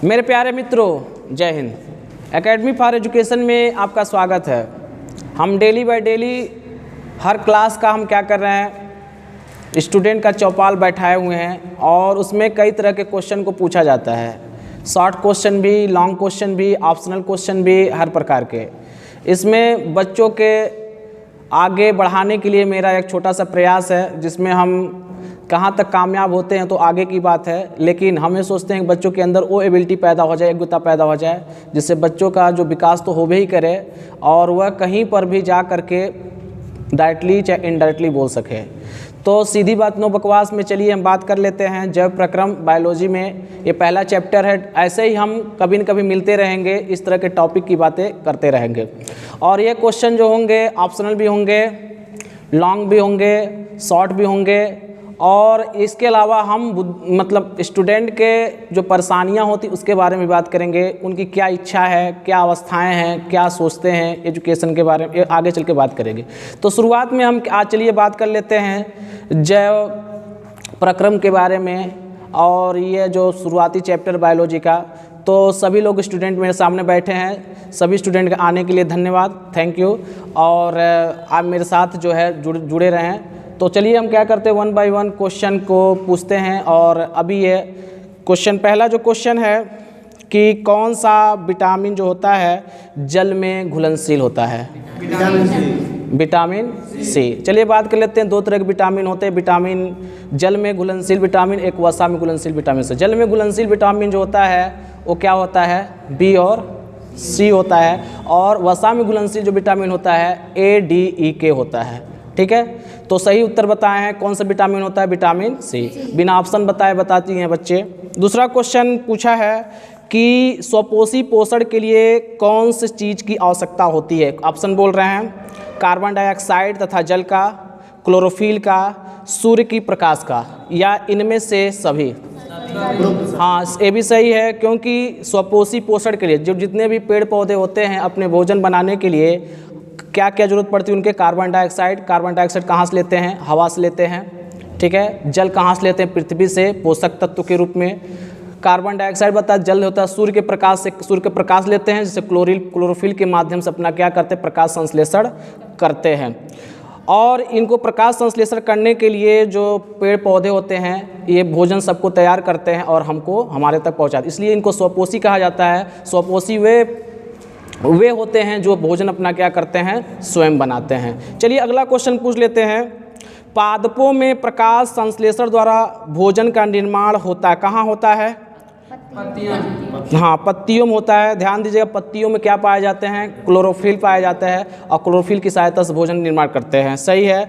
मेरे प्यारे मित्रों, जय हिंद। एकेडमी फॉर एजुकेशन में आपका स्वागत है। हम daily by daily her class का हम क्या कर रहे हैं, स्टूडेंट का चौपाल बैठाए हुए हैं और उसमें कई तरह के क्वेश्चन को पूछा जाता है। शॉर्ट क्वेश्चन भी, लॉन्ग क्वेश्चन भी, ऑप्शनल क्वेश्चन भी, हर प्रकार के। इसमें बच्चों के आगे बढ़ाने के लिए मेरा एक छोटा सा प्रयास है, जिसमें हम कहाँ तक कामयाब होते हैं तो आगे की बात है, लेकिन हमें सोचते हैं कि बच्चों के अंदर वो एबिलिटी पैदा हो जाए, योग्यता पैदा हो जाए, जिससे बच्चों का जो विकास तो होवे ही करे और वह कहीं पर भी जा करके डायरेक्टली चाहे इनडायरेक्टली बोल सके। तो सीधी बात, नो बकवास में चलिए हम बात कर लेते हैं जैव प्रक्रम बायोलॉजी में। ये पहला चैप्टर है। ऐसे ही हम कभी न कभी मिलते रहेंगे, इस तरह के टॉपिक की बातें करते रहेंगे। और ये क्वेश्चन जो होंगे ऑप्शनल भी होंगे, लॉन्ग भी होंगे, शॉर्ट भी होंगे। और इसके अलावा हम मतलब स्टूडेंट के जो परेशानियां होती उसके बारे में बात करेंगे, उनकी क्या इच्छा है, क्या अवस्थाएं हैं, क्या सोचते हैं एजुकेशन के बारे में, आगे चल के बात करेंगे। तो शुरुआत में हम आज चलिए बात कर लेते हैं जैव प्रक्रम के बारे में। और ये जो शुरुआती चैप्टर बायोलॉजी का, तो सभी लोग स्टूडेंट मेरे सामने बैठे हैं। सभी स्टूडेंट के आने के लिए धन्यवाद, थैंक यू। और आप मेरे साथ जो है जुड़े रहें। तो चलिए हम क्या करते हैं, वन बाय वन क्वेश्चन को पूछते हैं। और अभी ये क्वेश्चन, पहला जो क्वेश्चन है कि कौन सा विटामिन जो होता है जल में घुलनशील होता है? Vitamin C. चलिए बात कर लेते हैं। दो तरह के विटामिन होते हैं, विटामिन जल में घुलनशील विटामिन, एक वसा में घुलनशील विटामिन से। जल में घुलनशील विटामिन जो होता है वो क्या होता है? बी और सी होता है। और वसा में घुलनशील जो विटामिन होता है ADEK होता है। ठीक है, तो सही उत्तर बताए हैं। कौन सा विटामिन होता है? Vitamin C. बिना ऑप्शन बताए बताती हैं बच्चे। दूसरा क्वेश्चन पूछा है कि स्वपोषी पोषण के लिए कौन सी चीज़ की आवश्यकता होती है? ऑप्शन बोल रहे हैं कार्बन डाइऑक्साइड तथा जल का, क्लोरोफिल का, सूर्य की प्रकाश का, या इनमें से सभी। हाँ, ये भी सही है, क्योंकि स्वपोषी पोषण के लिए जो जितने भी पेड़ पौधे होते हैं अपने भोजन बनाने के लिए क्या क्या जरूरत पड़ती है उनके? Carbon dioxide. कार्बन डाइऑक्साइड कहाँ से लेते हैं? हवा से लेते हैं। ठीक है, जल कहाँ से लेते हैं? पृथ्वी से, पोषक तत्व के रूप में। कार्बन डाइऑक्साइड बता, जल होता है सूर्य के प्रकाश से, सूर्य के प्रकाश लेते हैं, जिससे क्लोरोफिल के माध्यम से अपना क्या करते हैं? प्रकाश संश्लेषण करते हैं। और इनको प्रकाश संश्लेषण करने के लिए जो पेड़ पौधे होते हैं ये भोजन सबको तैयार करते हैं और हमको हमारे तक पहुँचाते, इसलिए इनको स्वपोषी कहा जाता है। स्वपोषी वे होते हैं जो भोजन अपना क्या करते हैं? स्वयं बनाते हैं। चलिए अगला क्वेश्चन पूछ लेते हैं। पादपों में प्रकाश संश्लेषण द्वारा भोजन का निर्माण होता है, कहाँ होता है? हाँ, पत्तियों में होता है। ध्यान दीजिएगा, पत्तियों में क्या पाए जाते हैं? क्लोरोफिल पाए जाते हैं और क्लोरोफिल की सहायता से भोजन निर्माण करते हैं। सही है।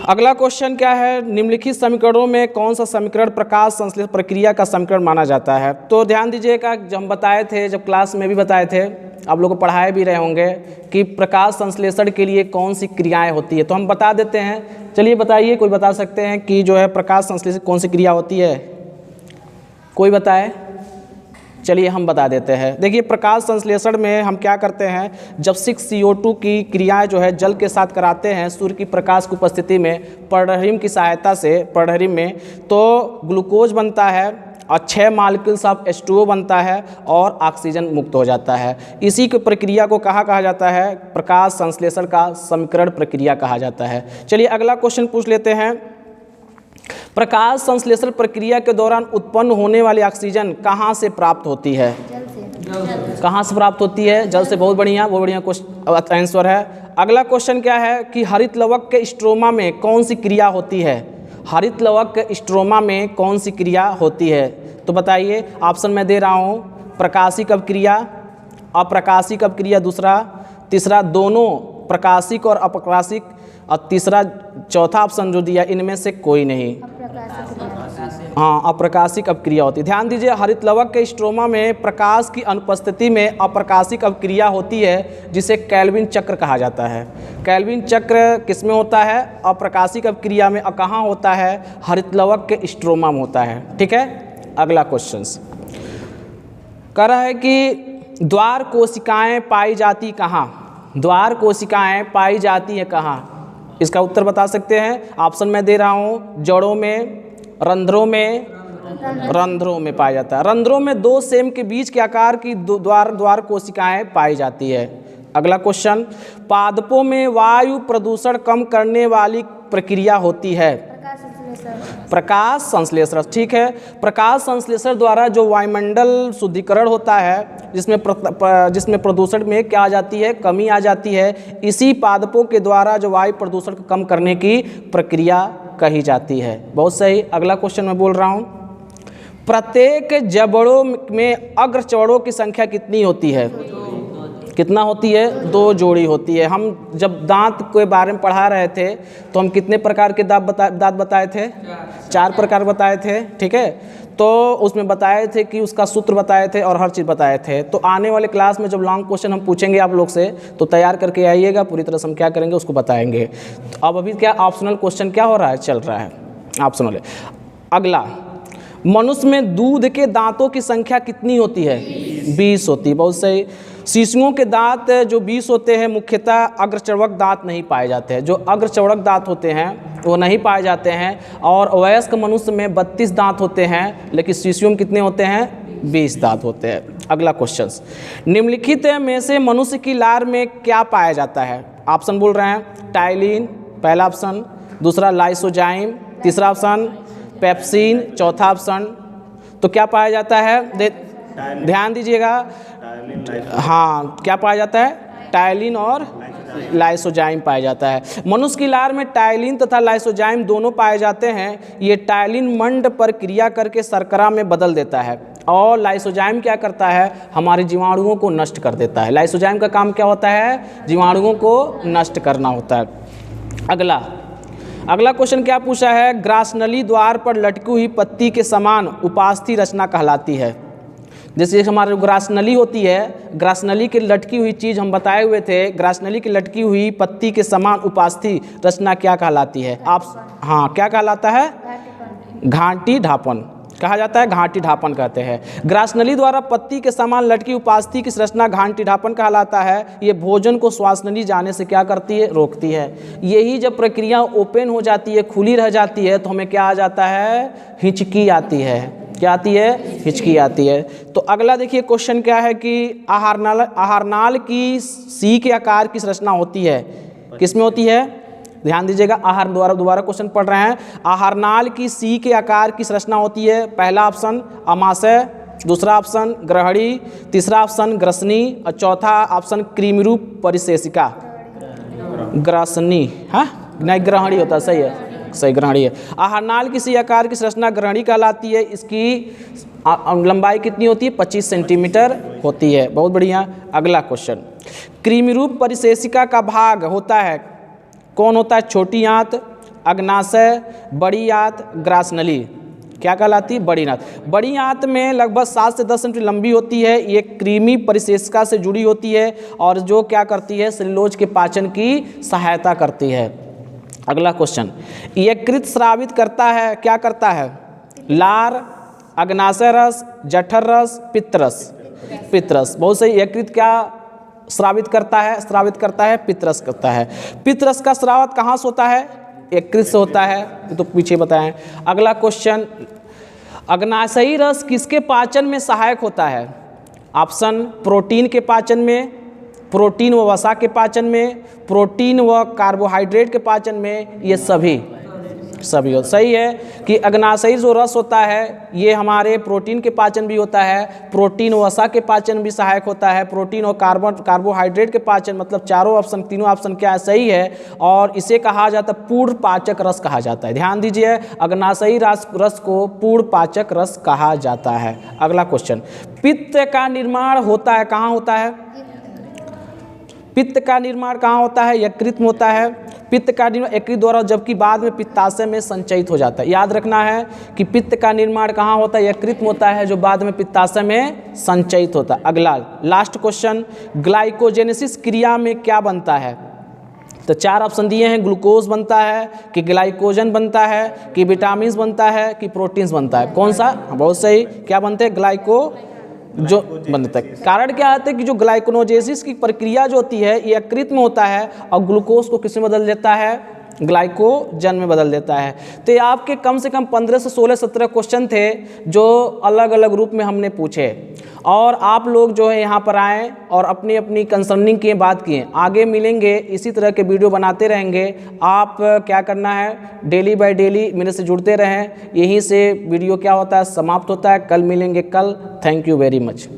अगला क्वेश्चन क्या है? निम्नलिखित समीकरणों में कौन सा समीकरण प्रकाश संश्लेषण प्रक्रिया का समीकरण माना जाता है? तो ध्यान दीजिएगा, जब हम बताए थे, जब क्लास में भी बताए थे, आप लोग को पढ़ाए भी रहे होंगे कि प्रकाश संश्लेषण के लिए कौन सी क्रियाएं होती है। तो हम बता देते हैं। चलिए बताइए, कोई बता सकते हैं कि जो है प्रकाश संश्लेषण कौन सी क्रिया होती है? कोई बताए? चलिए हम बता देते हैं। देखिए, प्रकाश संश्लेषण में हम क्या करते हैं, जब 6CO2 की क्रियाएं जो है जल के साथ कराते हैं सूर्य की प्रकाश की उपस्थिति में, पर्णहरिम की सहायता से, पर्णहरिम में, तो ग्लूकोज बनता है और 6 मॉलिक्यूल्स ऑफ H2O बनता है और ऑक्सीजन मुक्त हो जाता है। इसी की प्रक्रिया को कहा जाता है? प्रकाश संश्लेषण का समीकरण प्रक्रिया कहा जाता है। चलिए अगला क्वेश्चन पूछ लेते हैं। प्रकाश संश्लेषण प्रक्रिया के दौरान उत्पन्न होने वाली ऑक्सीजन कहाँ से प्राप्त होती है? कहाँ से प्राप्त होती है? जल से। बहुत बढ़िया, बहुत बढ़िया क्वेश्चन, आंसर है। अगला क्वेश्चन क्या है कि हरित लवक के स्ट्रोमा में कौन सी क्रिया होती है? हरित लवक के स्ट्रोमा में कौन सी क्रिया होती है? तो बताइए, ऑप्शन मैं दे रहा हूँ। प्रकाशिक अपक्रिया, अप्रकाशिक अपक्रिया दूसरा, तीसरा दोनों प्रकाशिक और अप्रकाशिक, और तीसरा चौथा ऑप्शन जो दिया इनमें से कोई नहीं। हाँ, अप्रकाशिक अपक्रिया होती है। ध्यान दीजिए, हरित लवक के स्ट्रोमा में प्रकाश की अनुपस्थिति में अप्रकाशिक अपक्रिया होती है, जिसे कैल्विन चक्र कहा जाता है। कैल्विन चक्र किसमें होता है? अप्रकाशिक अपक्रिया में। कहाँ होता है? हरित लवक के स्ट्रोमा में होता है। ठीक है, अगला क्वेश्चन कह रहा है कि द्वार कोशिकाएं पाई जाती कहाँ? द्वार कोशिकाएं पाई जाती हैं कहाँ? इसका उत्तर बता सकते हैं। ऑप्शन मैं दे रहा हूँ। जड़ों में, रंध्रों में, रंध्रों में पाया जाता है। रंध्रों में 2 सेम के बीच के आकार की द्वार कोशिकाएं पाई जाती है। अगला क्वेश्चन, पादपों में वायु प्रदूषण कम करने वाली प्रक्रिया होती है प्रकाश संश्लेषण। ठीक है, प्रकाश संश्लेषण द्वारा जो वायुमंडल शुद्धिकरण होता है, जिसमें प्रदूषण में क्या आ जाती है, कमी आ जाती है, इसी पादपों के द्वारा जो वायु प्रदूषण को कम करने की प्रक्रिया कही जाती है। बहुत सही। अगला क्वेश्चन मैं बोल रहा हूँ, प्रत्येक जबड़ों में अग्र चौड़ों की संख्या कितनी होती है? कितना होती है? 2 जोड़ी होती है। हम जब दांत के बारे में पढ़ा रहे थे तो हम कितने प्रकार के दांत बताए थे? 4 प्रकार बताए थे। ठीक है, तो उसमें बताए थे कि उसका सूत्र बताए थे और हर चीज़ बताए थे। तो आने वाले क्लास में जब लॉन्ग क्वेश्चन हम पूछेंगे आप लोग से तो तैयार करके आइएगा, पूरी तरह से हम क्या करेंगे उसको बताएंगे। तो अब अभी क्या ऑप्शनल क्वेश्चन क्या हो रहा है, चल रहा है ऑप्शनल है। अगला, मनुष्य में दूध के दांतों की संख्या कितनी होती है? 20 होती है। बहुत सही। शिशुओं के दांत जो 20 होते हैं, मुख्यतः अग्रचर्वक दांत नहीं पाए जाते हैं। जो अग्रचर्वक दांत होते हैं वो नहीं पाए जाते हैं। और वयस्क मनुष्य में 32 दांत होते हैं, लेकिन शिशुओं में कितने होते हैं? 20 दांत होते हैं। अगला क्वेश्चन, निम्नलिखित में से मनुष्य की लार में क्या पाया जाता है? ऑप्शन बोल रहे हैं, टाइलिन पहला ऑप्शन, दूसरा लाइसोजाइम, तीसरा ऑप्शन पेप्सिन, चौथा ऑप्शन। तो क्या पाया जाता है? ध्यान दीजिएगा। हाँ, क्या पाया जाता है? टाइलिन और लाइसोजाइम पाया जाता है। मनुष्य की लार में टाइलिन तथा लाइसोजाइम दोनों पाए जाते हैं। ये टाइलिन मंड पर क्रिया करके शर्करा में बदल देता है और लाइसोजाइम क्या करता है? हमारे जीवाणुओं को नष्ट कर देता है। लाइसोजाइम का काम क्या होता है? जीवाणुओं को नष्ट करना होता है। अगला क्वेश्चन क्या पूछा है? ग्रासनली द्वार पर लटकी हुई पत्ती के समान उपास्थि रचना कहलाती है। जैसे हमारे ग्रासनली होती है, ग्रासनली की लटकी हुई चीज़ हम बताए हुए थे, ग्रासनली की लटकी हुई पत्ती के समान उपास्थि रचना क्या कहलाती है? आप हाँ, क्या कहलाता है? घाटी ढापन कहा जाता है, घाटी ढापन कहते हैं। ग्रासनली द्वारा पत्ती के समान लटकी उपास्थि की संरचना घाटी ढापन कहलाता है। ये भोजन को श्वासनली जाने से क्या करती है? रोकती है। यही जब प्रक्रिया ओपन हो जाती है, खुली रह जाती है, तो हमें क्या आ जाता है? हिचकी आती है। क्या आती है? हिचकी आती है। तो अगला देखिए क्वेश्चन क्या है कि आहारनाल की सी के आकार की संरचना होती है, किसमें होती है? ध्यान दीजिएगा, दोबारा क्वेश्चन पढ़ रहे हैं। आहारनाल की सी के आकार की संरचना होती है। पहला ऑप्शन अमाशय, दूसरा ऑप्शन ग्रहणी, तीसरा ऑप्शन ग्रसनी और चौथा ऑप्शन क्रीमरूप परिशेषिका। ग्रसनी, हाँ नहीं, ग्रहणी होता है। सही है, सही, ग्रहणी है। आहारनाल की सी आकार की संरचना ग्रहणी कहलाती है। इसकी लंबाई कितनी होती है? 25 सेंटीमीटर होती है। बहुत बढ़िया। अगला क्वेश्चन, क्रीमरूप परिशेषिका का भाग होता है, कौन होता है? छोटी आंत, अग्नाशय, बड़ी आंत, ग्रासनली। क्या कहलाती है? बड़ी आंत। बड़ी आंत में लगभग 7 से 10 सेंटीमीटर लंबी होती है। ये क्रीमी परिशेषिका से जुड़ी होती है और जो क्या करती है? सेलुलोज के पाचन की सहायता करती है। अगला क्वेश्चन, यकृत स्रावित करता है, क्या करता है? लार, अग्नाशय रस, जठर रस, पित्तरस। पित्तरस, बहुत सही। यकृत क्या स्रावित करता है? स्रावित करता है, पित्तरस करता है। पित्तरस का स्रावत कहाँ से होता है? यकृत से होता है, तो पीछे बताएं। अगला क्वेश्चन, अग्नाशयी रस किसके पाचन में सहायक होता है? ऑप्शन प्रोटीन के पाचन में, प्रोटीन व वसा के पाचन में, प्रोटीन व कार्बोहाइड्रेट के पाचन में, ये सभी सही है कि अग्नाशयी जो रस होता है ये हमारे प्रोटीन के पाचन भी होता है, प्रोटीन वसा के पाचन भी सहायक होता है, प्रोटीन और कार्बोहाइड्रेट के पाचन, मतलब तीनों ऑप्शन क्या है? सही है। और इसे कहा जाता है पूर्ण पाचक रस कहा जाता है। ध्यान दीजिए, अग्नाशयी रस को पूर्ण पाचक रस कहा जाता है। अगला क्वेश्चन, पित्त का निर्माण होता है, कहाँ होता है? पित्त का निर्माण कहाँ होता है? यकृत में होता है। पित्त का निर्माण यकृत द्वारा, जबकि बाद में पित्ताशय में संचयित हो जाता है। याद रखना है कि पित्त का निर्माण कहाँ होता है? यकृत में होता है, जो बाद में पित्ताशय में संचयित होता है। अगला लास्ट क्वेश्चन, ग्लाइकोजेनेसिस क्रिया में क्या बनता है? तो 4 ऑप्शन दिए हैं, ग्लूकोज बनता है कि ग्लाइकोजन बनता है कि विटामिन बनता है कि प्रोटीन्स बनता है? कौन सा? बहुत सही। क्या बनते हैं? ग्लाइको जो बनता है। कारण क्या होता है कि जो ग्लाइकोनोजेसिस की प्रक्रिया जो होती है ये यकृत में होता है और ग्लूकोज को किसमें बदल देता है? ग्लाइकोजन में बदल देता है। तो ये आपके कम से कम 15 से 16 17 क्वेश्चन थे जो अलग अलग रूप में हमने पूछे, और आप लोग जो है यहाँ पर आएँ और अपनी अपनी कंसर्निंग की बात किए। आगे मिलेंगे, इसी तरह के वीडियो बनाते रहेंगे। आप क्या करना है, डेली बाय डेली मेरे से जुड़ते रहें। यहीं से वीडियो क्या होता है, समाप्त होता है। कल मिलेंगे कल। Thank you very much.